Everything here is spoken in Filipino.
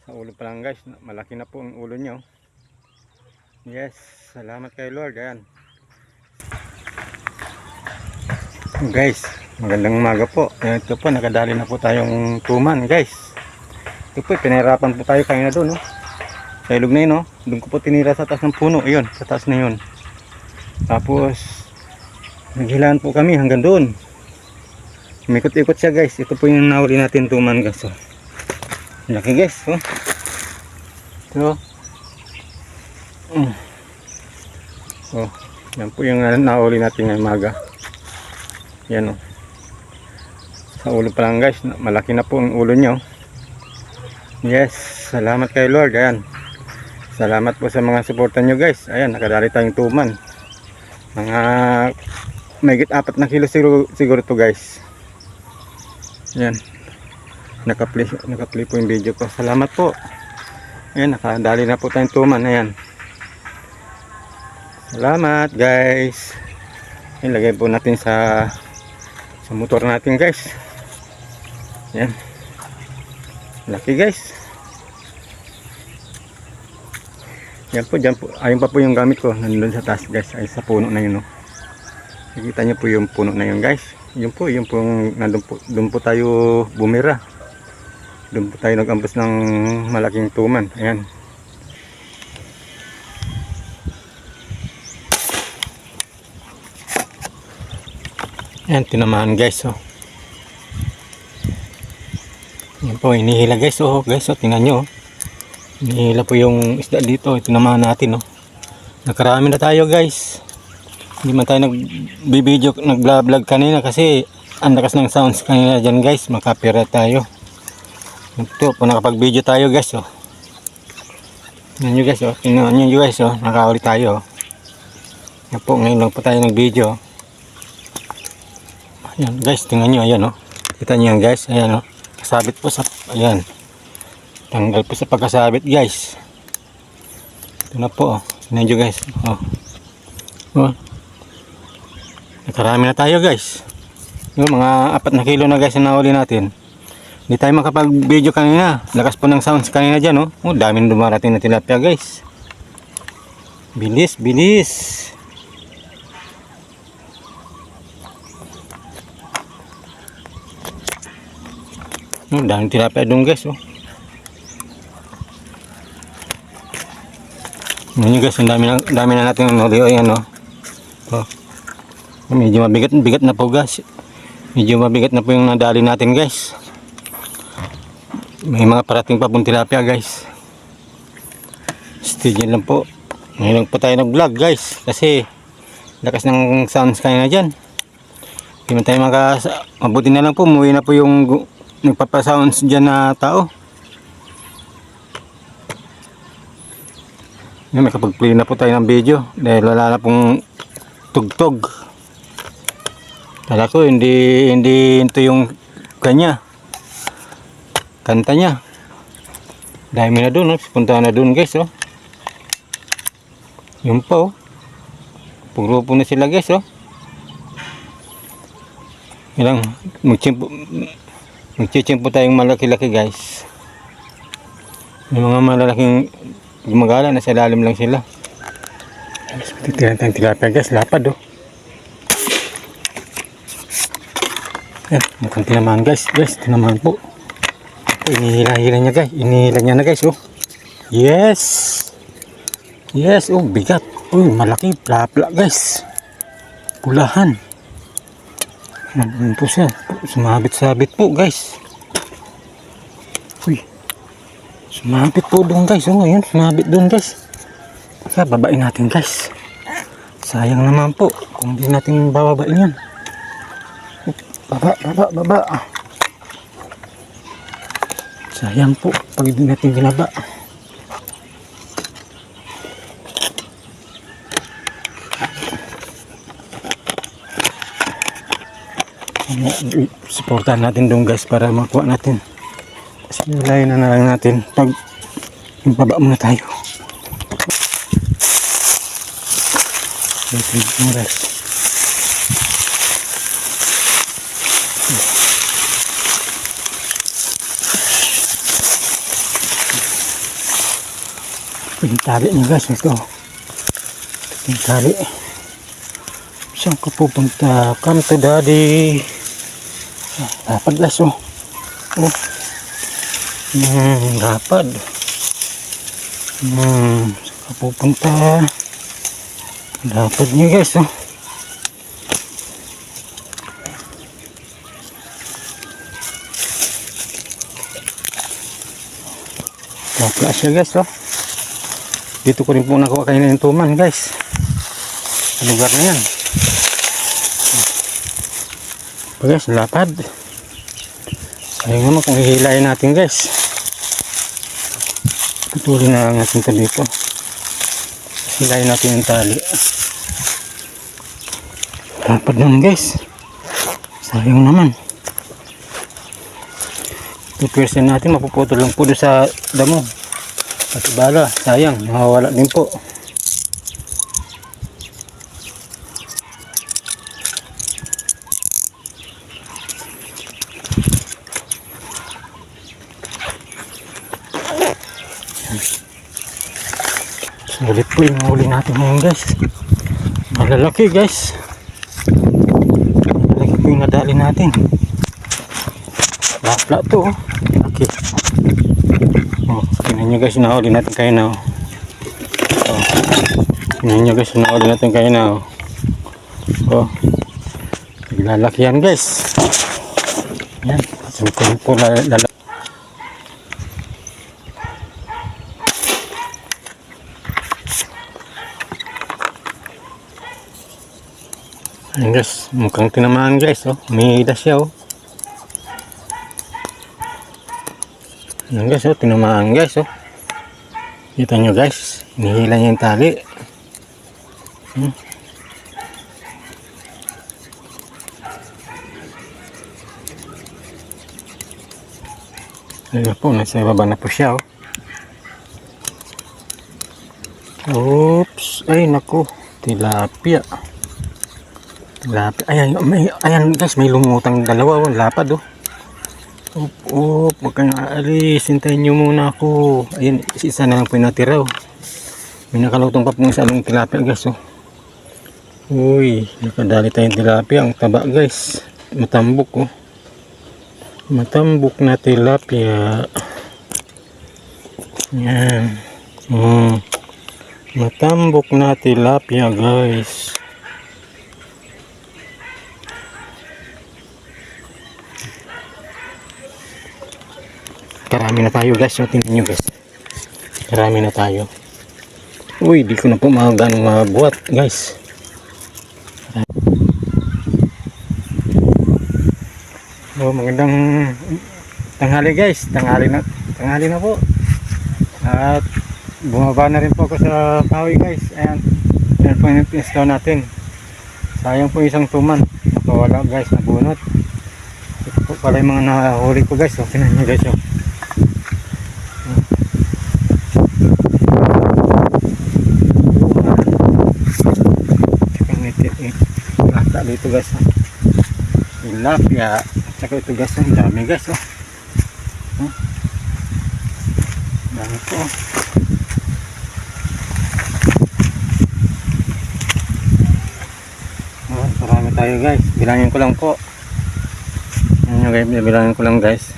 Sa ulo pa lang guys, malaki na po ang ulo nyo. Yes, salamat kay Lord. Ayan guys, magandang umaga po. Ayan, ito po, nakadali na po tayong tuman guys. Ito po, pinahirapan po tayo kanina doon, no? Sa ilog na yun, no? Doon ko po tinira sa taas ng puno. Ayun, sa taas na yun. Tapos naghilaan po kami hanggang doon. Umikot-ikot siya guys. Ito po yung nahuli natin tuman guys, oh. Laki guys, oh. Ito. Oh, yan po yung nahuli natin ngayong umaga. Yan, oh. Sa ulo pa lang guys, malaki na po ang ulo nyo. Yes, salamat kay Lord. Ayan, salamat po sa mga suporta nyo guys. Ayan, nakadali tayong tuman. Mga mahigit 4 na kilo siguro to guys. Ayan, naka-play po yung video ko. Salamat po. Ayan, nakadali na po tayong tuman. Ayan, salamat guys. Ilagay po natin sa motor natin guys. Ayan, laki guys. Yan po, dyan po. Ayun pa po yung gamit ko. Nandun sa taas guys. Ay sa puno na yun, no? Nakikita nyo po yung puno na yun guys. Yun po yung nandun po, doon po tayo bumira. Doon po tayo nag-ambos ng malaking tuman. Ayan. Ayan, tinamaan guys, oh. Yan po, inihila guys, oh. Guys, oh, tingnan nyo, oh. Inihila po yung isda dito. Tinamaan natin, oh. Nakarami na tayo guys. Hindi man tayo nag-video, nag-vlog kanina kasi ang lakas ng sounds kanina dyan guys. Makapira tayo. Ito po, nakapag-video tayo guys, oh. Tingnan nyo guys, oh. Tingnan nyo guys, oh. Nakahuli tayo, oh. Yan po, ngayon lang po tayo nag-video. Ayan guys, tingnan nyo, ayan, oh. Kita nyo yan guys, ayan, oh. Kasabit po sa, ayan. Tanggal po sa pagkasabit guys. Ito na po, oh. Tingnan nyo guys, oh. Oh. Nakarami na tayo guys. Yung mga 4 na kilo na guys na nahuli natin. Hindi tayo makapag-video kanina. Lakas po ng sounds kanina dyan, oh. Oh, daming dumarating na tilapia guys. Bilis, bilis. Oh, daming tilapia doon guys, oh. Ngayon guys, ang dami na natin nahuli. Oh, ayan, oh. Oh. Medyo mabigat na po guys. Medyo mabigat na po yung nadali natin guys. May mga parating pa pong tilapia guys. Stay dyan lang po. Ngayon lang po tayo nag-vlog guys. Kasi lakas ng sounds kanina dyan. Hindi man tayo mabuti na lang po. Umuwi na po yung nagpapasounds dyan na tao. Ngayon nakapag-play na po tayo ng video. Dahil wala na pong tugtog. Kala ko hindi ito yung kanya kanta niya. Dami na doon, oh. Punta na doon guys, oh. Yun pa, oh. Pugrupo na sila guys, oh. Ilang magchimpo tayong malaki-laki guys. Yung mga malalaking gumagala na sa lalim lang sila. Titiran tayong tilapia guys, lapad, oh. Yan, mukhang tinamaan guys. Guys, tinamaan po. Inihila-hila niya guys. Inihila niya na guys, oh. Yes. Yes, oh, bigat. Uy, malaki. Plapla guys. Pulahan. Ano po siya? Sumabit-sabit po guys. Uy. Sumabit po doon guys. Oh, ayun, sumabit doon guys. Kaya babain natin guys. Sayang naman po kung hindi natin bababain yan. Baba. Sayang po pag hindi natin binaba. Supportan natin doon guys para makuha natin. Kasi nalayan na lang natin pag baba muna tayo. Guys. Yung tali niya guys, ito. Yung tali. Saan ka pupunta? Come to daddy. Lapad guys, oh. Oh. Lapad. Saan ka pupunta? Lapad niya guys, oh. Lapad siya guys, oh. Dito ko rin po nakuha kayo ng tuman guys. Sa lugar na yan. Guys, lapad. Sayang naman kung hihilayin natin guys. Putulin na natin ito dito. Hilayin natin yung tali. Lapad naman guys. Sayang naman. Ito natin, mapuputol lang po doon sa damo. At bala, sayang, mawawala din po. Sulit po yung huli natin ngayon guys. Malalaki guys. Malalaki po yung nadali natin. Lapla to. Laki. Oh, tingnan nyo guys, nahuli natin kayo na. Oh. Tingnan nyo guys, nahuli natin kayo na. Oh. Naglalaki yan guys. Yan. Sumipin po lalaki. Ayan guys, mukhang tinamaan guys, oh. Umihida siya, oh. Ayan guys, oh, tinamaan guys, oh. Kita nyo guys, hinihila niya yung tali. Ayan po, nasa baba na po siya, oh. Oops, ay naku, tilapia. Lapad. Ayan guys, may lumutang dalawa, oh, lapad, oh. Huwag kayong aalis, hintayin nyo muna ako. Ayan, isa na lang po yung natira, oh. May nakalutong pa po sa along tilapia guys, oh. Uy, nakadali tayong tilapia, ang taba guys. Matambok, oh. Matambok na tilapia. Yan. Matambok na tilapia guys. Karami na tayo guys, so tingnan nyo guys. Karami na tayo. Uy, di ko na po ganong mabuhat guys. Oh, magandang tanghali guys. Tanghali na po. At bumaba na rin po ako sa kahoy guys. Ayan. Ayan po yung install natin. Sayang po isang tuman. Nakawala guys, nabunot. Ito po pala yung mga nahuli ko guys. So, tingnan nyo guys, oh. Lata dito guys, tilapia, tsaka ito guys, ang dami guys, oh. Dami po, oh. Marami tayo guys, bilangin ko lang po. Ano guys, bilangin ko lang guys.